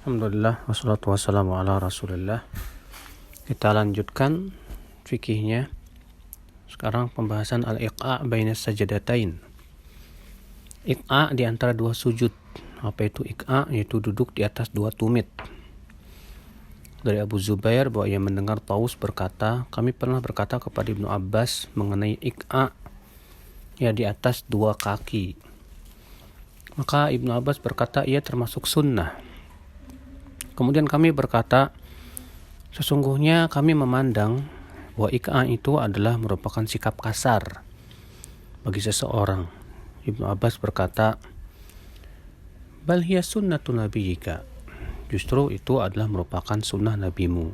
Alhamdulillah, wassalatu wassalamu ala rasulillah. Kita lanjutkan fikihnya. Sekarang pembahasan al-iqa' baina sajadatain. Iqa' di antara dua sujud. Apa itu iqa'? Yaitu duduk di atas dua tumit. Dari Abu Zubair bahwa ia mendengar Taus berkata, kami pernah berkata kepada Ibnu Abbas mengenai iqa', ya di atas dua kaki. Maka Ibnu Abbas berkata ia termasuk sunnah. Kemudian kami berkata, sesungguhnya kami memandang bahwa iqa' itu adalah merupakan sikap kasar bagi seseorang. Ibnu Abbas berkata, bal hiya sunnatu nabiyyika. Justru itu adalah merupakan sunnah nabimu.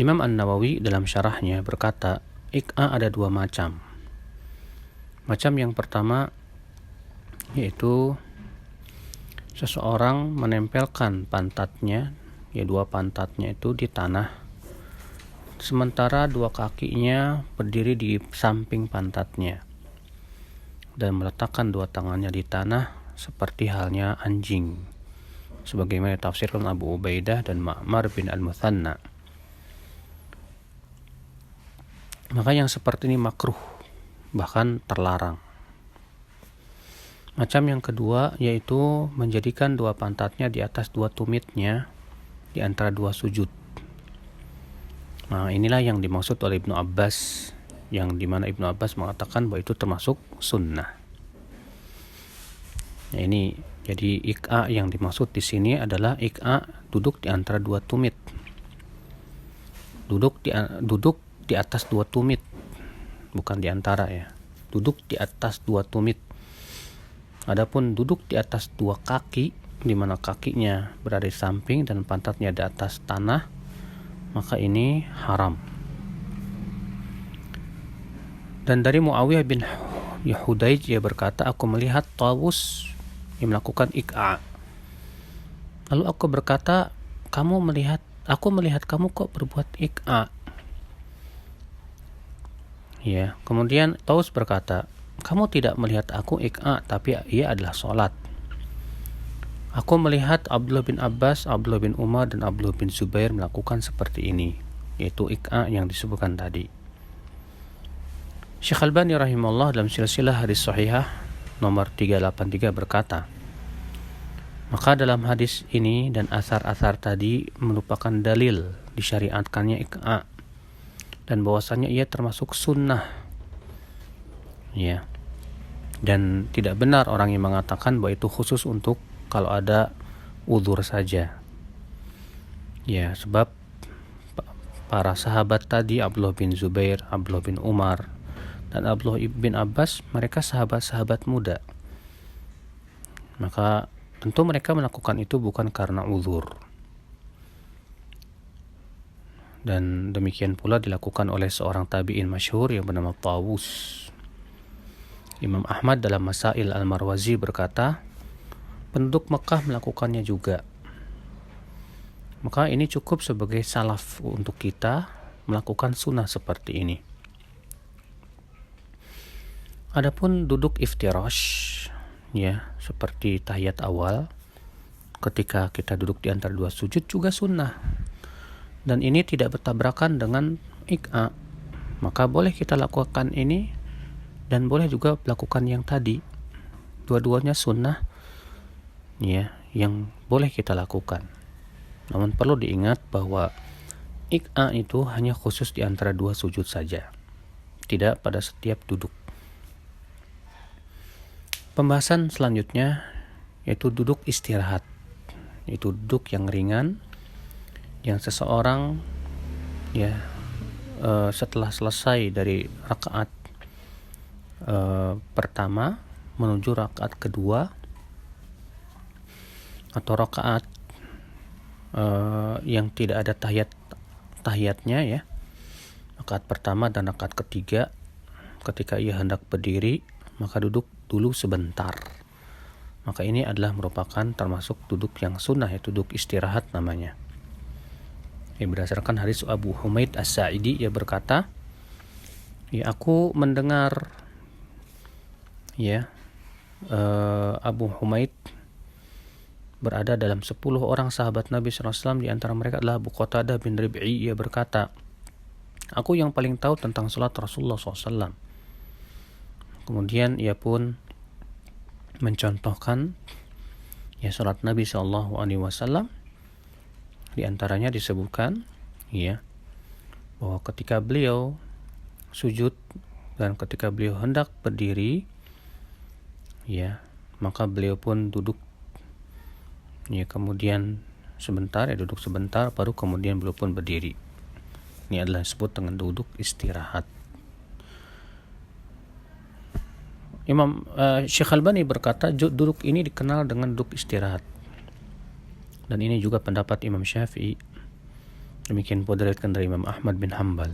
Imam An-Nawawi dalam syarahnya berkata, iqa' ada dua macam. Macam yang pertama yaitu seseorang menempelkan pantatnya, ya dua pantatnya itu di tanah, sementara dua kakinya berdiri di samping pantatnya dan meletakkan dua tangannya di tanah seperti halnya anjing, sebagaimana tafsirkan Abu Ubaidah dan Ma'mar bin Al-Muthanna. Maka yang seperti ini makruh, bahkan terlarang. Macam yang kedua yaitu menjadikan dua pantatnya di atas dua tumitnya di antara dua sujud. Nah, inilah yang dimaksud oleh Ibnu Abbas, yang dimana Ibnu Abbas mengatakan bahwa itu termasuk sunnah. Nah, ini jadi iqa' yang dimaksud di sini adalah iqa' duduk di antara dua tumit. Duduk di atas dua tumit, bukan di antara ya. Duduk di atas dua tumit. Adapun duduk di atas dua kaki, di mana kakinya berada di samping dan pantatnya di atas tanah, maka ini haram. Dan dari Muawiyah bin Hudaij ia berkata, aku melihat Tawus yang melakukan iqa'. Lalu aku berkata, aku melihat kamu kok berbuat iqa'. Ya, kemudian Tawus berkata, kamu tidak melihat aku iqa', tapi ia adalah sholat. Aku melihat Abdullah bin Abbas, Abdullah bin Umar, dan Abdullah bin Zubair melakukan seperti ini, yaitu iqa' yang disebutkan tadi. Syekh Albani rahimahullah dalam silsilah hadis sahihah nomor 383 berkata, maka dalam hadis ini dan asar-asar tadi merupakan dalil disyariatkannya iqa', dan bahwasanya ia termasuk sunnah. Ya. Dan tidak benar orang yang mengatakan bahwa itu khusus untuk kalau ada uzur saja. Ya, sebab para sahabat tadi, Abdullah bin Zubair, Abdullah bin Umar, dan Abdullah bin Abbas, mereka sahabat-sahabat muda. Maka tentu mereka melakukan itu bukan karena uzur. Dan demikian pula dilakukan oleh seorang tabi'in masyhur yang bernama Tawus. Imam Ahmad dalam Masail Al-Marwazi berkata, penduduk Mekah melakukannya juga. Maka ini cukup sebagai salaf untuk kita melakukan sunnah seperti ini. Adapun duduk iftirash, ya, seperti tahiyat awal, ketika kita duduk di antara dua sujud juga sunnah. Dan ini tidak bertabrakan dengan iqa'. Maka boleh kita lakukan ini dan boleh juga melakukan yang tadi. Dua-duanya sunnah, ya, yang boleh kita lakukan. Namun perlu diingat bahwa iqa' itu hanya khusus di antara dua sujud saja, tidak pada setiap duduk. Pembahasan selanjutnya yaitu duduk istirahat, yaitu duduk yang ringan, yang seseorang ya setelah selesai dari rakaat pertama menuju rakaat kedua atau rakaat yang tidak ada tahiyatnya, ya, rakaat pertama dan rakaat ketiga, ketika ia hendak berdiri maka duduk dulu sebentar. Maka ini adalah merupakan termasuk duduk yang sunnah, yaitu duduk istirahat namanya. Berdasarkan hadis Abu Humaid As-Sa'idi, ia berkata, ya, aku mendengar Abu Humaid berada dalam 10 orang sahabat Nabi SAW. Di antara mereka adalah Abu Qatadah bin Rib'i. Ia berkata, aku yang paling tahu tentang salat Rasulullah SAW. Kemudian ia pun mencontohkan ya salat Nabi SAW. Di antaranya disebutkan ya bahwa ketika beliau sujud dan ketika beliau hendak berdiri ya maka beliau pun duduk ya, kemudian duduk sebentar baru kemudian beliau pun berdiri. Ini adalah disebut dengan duduk istirahat. Syekh Albani berkata duduk ini dikenal dengan duduk istirahat, dan ini juga pendapat Imam Syafi'i. Demikian pula diriwayatkan dari Imam Ahmad bin Hanbal.